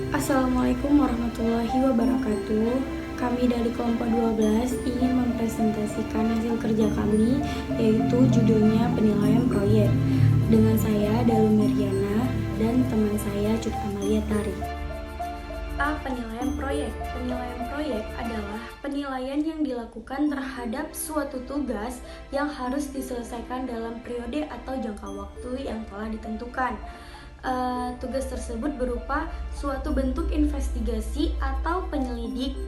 Assalamualaikum warahmatullahi wabarakatuh. Kami dari kelompok 12 ingin mempresentasikan hasil kerja kami, yaitu judulnya penilaian proyek. Dengan saya, Dalu Meriana, dan teman saya, Cut Amalia Tari. Penilaian proyek. Penilaian proyek adalah penilaian yang dilakukan terhadap suatu tugas yang harus diselesaikan dalam periode atau jangka waktu yang telah ditentukan. Tugas tersebut berupa suatu bentuk investigasi atau penyelidik.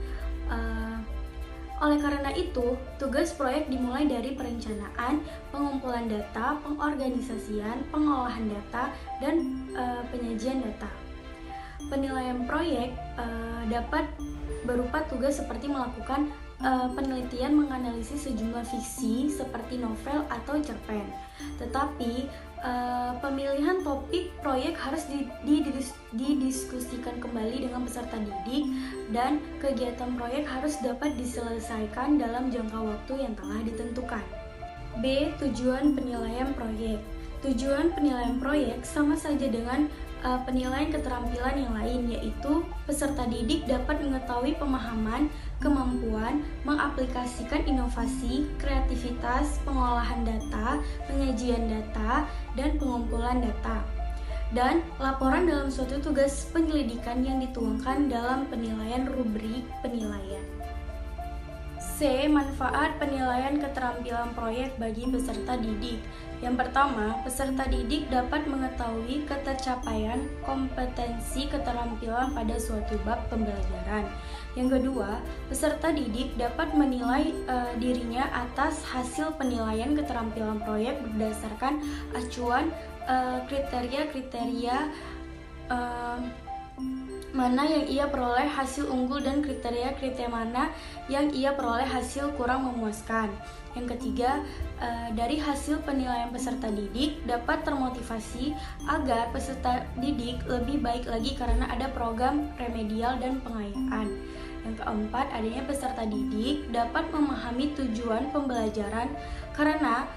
Oleh karena itu, tugas proyek dimulai dari perencanaan, pengumpulan data, pengorganisasian, pengolahan data, dan penyajian data. Penilaian proyek dapat berupa tugas seperti melakukan penelitian menganalisis sejumlah fiksi seperti novel atau cerpen. Tetapi pemilihan topik proyek harus didiskusikan kembali dengan peserta didik, dan kegiatan proyek harus dapat diselesaikan dalam jangka waktu yang telah ditentukan. B. Tujuan penilaian proyek. Tujuan penilaian proyek sama saja dengan penilaian keterampilan yang lain, yaitu peserta didik dapat mengetahui pemahaman, kemampuan, mengaplikasikan inovasi, kreativitas, pengolahan data, penyajian data, dan pengumpulan data, dan laporan dalam suatu tugas penyelidikan yang dituangkan dalam penilaian rubrik penilaian. C. Manfaat penilaian keterampilan proyek bagi peserta didik. Yang pertama, peserta didik dapat mengetahui ketercapaian kompetensi keterampilan pada suatu bab pembelajaran. Yang kedua, peserta didik dapat menilai dirinya atas hasil penilaian keterampilan proyek berdasarkan acuan kriteria-kriteria mana yang ia peroleh hasil unggul dan kriteria-kriteria mana yang ia peroleh hasil kurang memuaskan. Yang ketiga, dari hasil penilaian peserta didik dapat termotivasi agar peserta didik lebih baik lagi karena ada program remedial dan pengayaan. Yang keempat, adanya peserta didik dapat memahami tujuan pembelajaran karena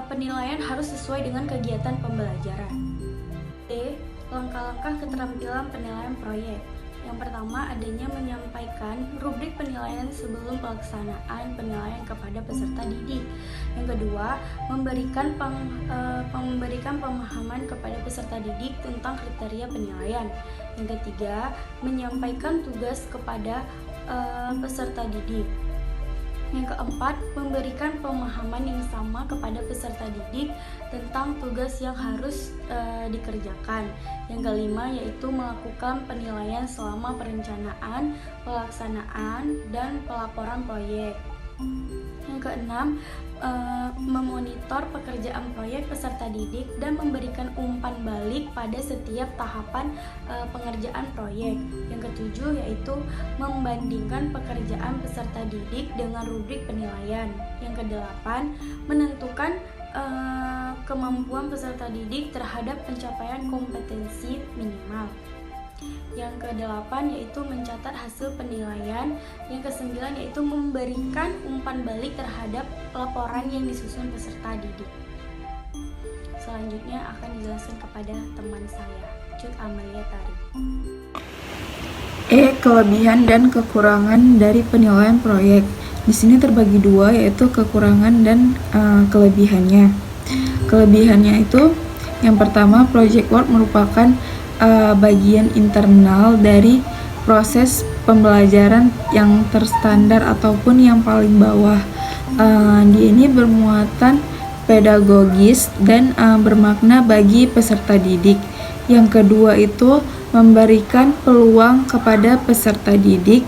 penilaian harus sesuai dengan kegiatan pembelajaran. D. Langkah-langkah keterampilan penilaian proyek. Yang pertama, adanya menyampaikan rubrik penilaian sebelum pelaksanaan penilaian kepada peserta didik. Yang kedua, memberikan pemahaman kepada peserta didik tentang kriteria penilaian. Yang ketiga, menyampaikan tugas kepada peserta didik. Yang keempat, memberikan pemahaman yang sama kepada peserta didik tentang tugas yang harus dikerjakan. Yang kelima, yaitu melakukan penilaian selama perencanaan, pelaksanaan, dan pelaporan proyek. Yang keenam, memonitor pekerjaan proyek peserta didik dan memberikan umpan balik pada setiap tahapan pengerjaan proyek. Yang ketujuh, yaitu membandingkan pekerjaan peserta didik dengan rubrik penilaian. Yang kedelapan, menentukan kemampuan peserta didik terhadap pencapaian kompetensi minimal. Yang kedelapan, yaitu mencatat hasil penilaian. Yang kesembilan, yaitu memberikan umpan balik terhadap laporan yang disusun peserta didik. Selanjutnya akan dijelaskan kepada teman saya, Cut Amalia Tari. Kelebihan dan kekurangan dari penilaian proyek. Di sini terbagi dua, yaitu kekurangan dan kelebihannya. Kelebihannya itu, yang pertama, project work merupakan bagian internal dari proses pembelajaran yang terstandar ataupun yang paling bawah. Dia ini bermuatan pedagogis dan bermakna bagi peserta didik. Yang kedua itu memberikan peluang kepada peserta didik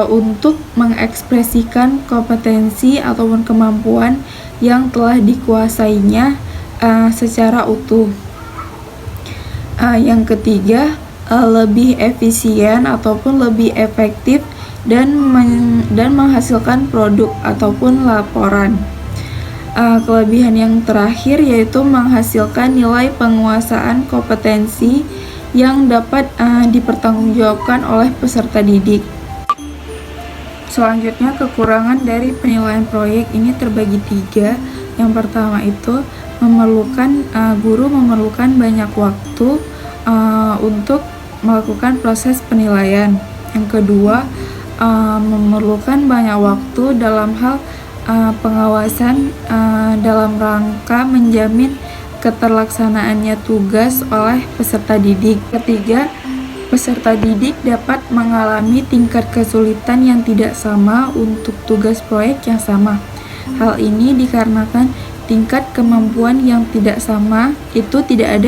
untuk mengekspresikan kompetensi ataupun kemampuan yang telah dikuasainya secara utuh. Yang ketiga, lebih efisien ataupun lebih efektif dan menghasilkan produk ataupun laporan. Kelebihan yang terakhir yaitu menghasilkan nilai penguasaan kompetensi yang dapat dipertanggungjawabkan oleh peserta didik. Selanjutnya, kekurangan dari penilaian proyek ini terbagi tiga. Yang pertama itu guru memerlukan banyak waktu untuk melakukan proses penilaian. Yang kedua, memerlukan banyak waktu dalam hal pengawasan dalam rangka menjamin keterlaksanaannya tugas oleh peserta didik. Ketiga, peserta didik dapat mengalami tingkat kesulitan yang tidak sama untuk tugas proyek yang sama. Hal ini dikarenakan tingkat kemampuan yang tidak sama itu tidak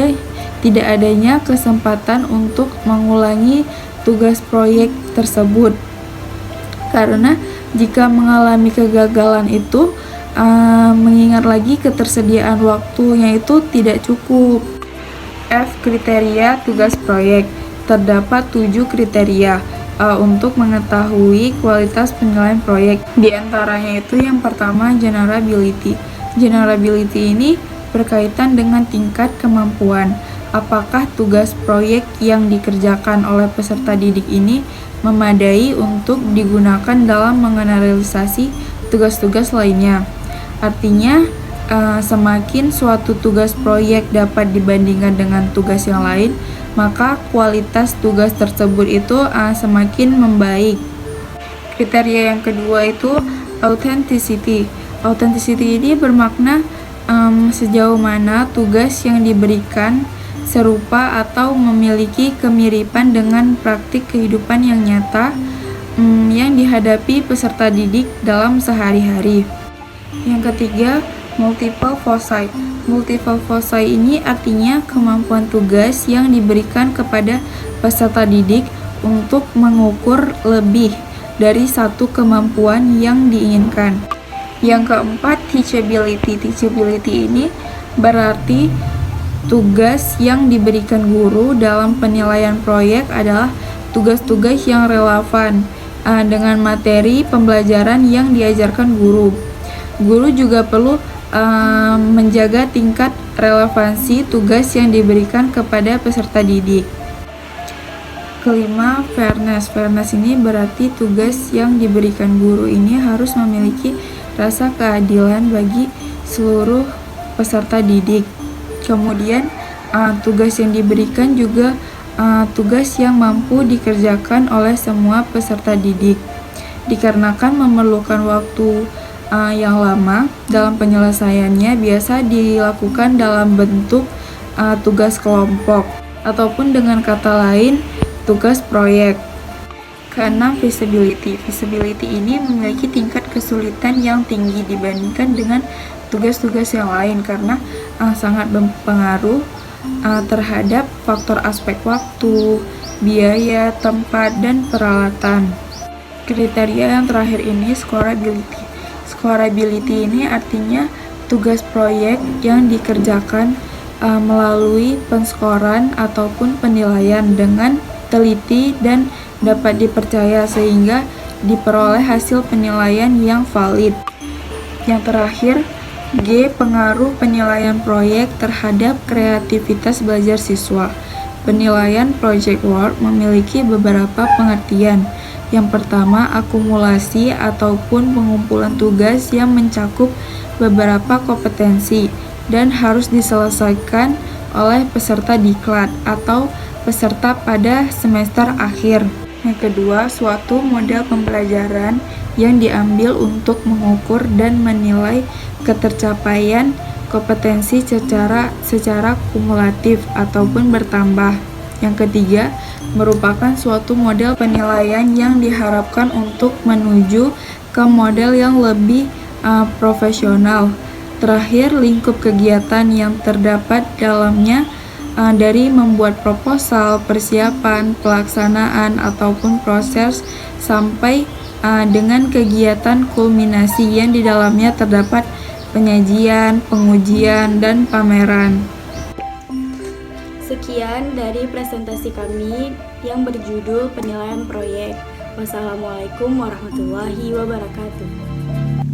adanya kesempatan untuk mengulangi tugas proyek tersebut. Karena jika mengalami kegagalan itu, mengingat lagi ketersediaan waktunya itu tidak cukup. F. Kriteria tugas proyek. Terdapat 7 kriteria untuk mengetahui kualitas penilaian proyek. Di antaranya itu yang pertama, generability. Generability ini berkaitan dengan tingkat kemampuan. Apakah tugas proyek yang dikerjakan oleh peserta didik ini memadai untuk digunakan dalam menganalisasi tugas-tugas lainnya. Artinya, semakin suatu tugas proyek dapat dibandingkan dengan tugas yang lain, maka kualitas tugas tersebut itu semakin membaik. Kriteria yang kedua itu authenticity. Authenticity ini bermakna sejauh mana tugas yang diberikan serupa atau memiliki kemiripan dengan praktik kehidupan yang nyata yang dihadapi peserta didik dalam sehari-hari. Yang ketiga, multiple foci. Multiple foci ini artinya kemampuan tugas yang diberikan kepada peserta didik untuk mengukur lebih dari satu kemampuan yang diinginkan. Yang keempat, teachability. Teachability ini berarti tugas yang diberikan guru dalam penilaian proyek adalah tugas-tugas yang relevan dengan materi pembelajaran yang diajarkan guru. Guru juga perlu menjaga tingkat relevansi tugas yang diberikan kepada peserta didik. Kelima, fairness. Fairness ini berarti tugas yang diberikan guru ini harus memiliki rasa keadilan bagi seluruh peserta didik. Kemudian, tugas yang diberikan juga tugas yang mampu dikerjakan oleh semua peserta didik. Dikarenakan memerlukan waktu yang lama dalam penyelesaiannya, biasa dilakukan dalam bentuk tugas kelompok ataupun dengan kata lain tugas proyek. Keenam, feasibility. Feasibility ini memiliki tingkat kesulitan yang tinggi dibandingkan dengan tugas-tugas yang lain karena sangat berpengaruh terhadap faktor aspek waktu, biaya, tempat, dan peralatan. Kriteria yang terakhir ini scorability. Scorability ini artinya tugas proyek yang dikerjakan melalui penskoran ataupun penilaian dengan teliti dan dapat dipercaya sehingga diperoleh hasil penilaian yang valid. Yang terakhir, G. Pengaruh penilaian proyek terhadap kreativitas belajar siswa. Penilaian project work memiliki beberapa pengertian. Yang pertama, akumulasi ataupun pengumpulan tugas yang mencakup beberapa kompetensi dan harus diselesaikan oleh peserta diklat atau peserta pada semester akhir. Yang kedua, suatu model pembelajaran yang diambil untuk mengukur dan menilai ketercapaian kompetensi secara kumulatif ataupun bertambah. Yang ketiga, merupakan suatu model penilaian yang diharapkan untuk menuju ke model yang lebih profesional. Terakhir, lingkup kegiatan yang terdapat dalamnya dari membuat proposal, persiapan, pelaksanaan, ataupun proses sampai dengan kegiatan kulminasi yang di dalamnya terdapat penyajian, pengujian, dan pameran. Sekian dari presentasi kami yang berjudul penilaian proyek. Wassalamualaikum warahmatullahi wabarakatuh.